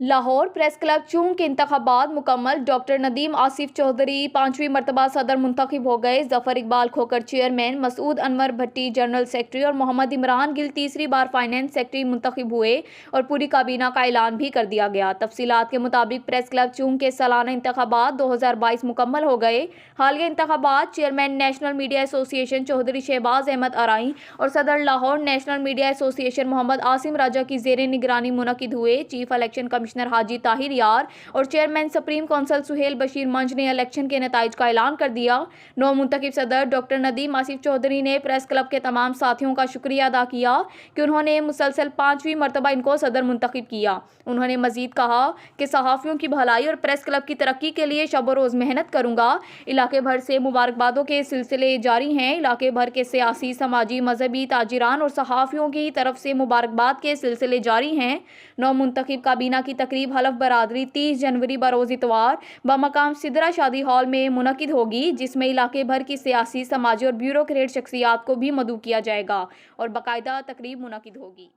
Lahore press club چونگ کے انتخابات مکمل۔ ڈاکٹر ندیم آصف چودھری 5ویں مرتبہ صدر منتخب ہو گئے۔ ظفر اقبال کھوکھر چیئرمین، مسعود انور بھٹی جنرل سیکرٹری اور محمد عمران گل تیسری بار فائنانس سیکرٹری منتخب ہوئے اور پوری کابینہ کا اعلان بھی کر دیا گیا۔ تفصیلات کے مطابق پریس کلب چونگ کے سالانہ انتخابات 2022 مکمل ہو گئے۔ حالیہ انتخابات چیئرمین نیشنل میڈیا ایسوسی ایشن چودھری شہباز احمد ارائیں اور صدر لاہور نیشنل میڈیا ایسوسی ایشن محمد عاصم راجہ کی زیر نگرانی منعقد ہوئے۔ چیف الیکشن کمشنر حاجی طاہر یار اور chairman supreme council Sohail Bashir Manj نے الیکشن کے نتائج کا اعلان کر دیا۔ نو منتخب صدر ڈاکٹر ندیم آصف چودھری نے پریس کلب کے تمام ساتھیوں کا شکریہ ادا کیا کہ انہوں نے مسلسل 5ویں مرتبہ ان کو صدر منتخب کیا۔ انہوں نے مزید کہا کہ صحافیوں کی بھلائی اور پریس کلب کی ترقی کے لیے شب و روز محنت کروں گا۔ علاقے بھر سے مبارکبادوں کے سلسلے جاری ہیں۔ علاقے بھر کے سیاسی، سماجی، مذہبی، تاجران اور صحافیوں کی طرف سے مبارکباد کے سلسلے جاری ہیں۔ نو منتخب کابینہ کی تقریب حلف برادری 30 جنوری بروز اتوار بمقام سدرا شادی ہال میں منعقد ہوگی، جس میں علاقے بھر کی سیاسی، سماجی اور بیوروکریٹ شخصیات کو بھی مدعو کیا جائے گا اور باقاعدہ تقریب منعقد ہوگی۔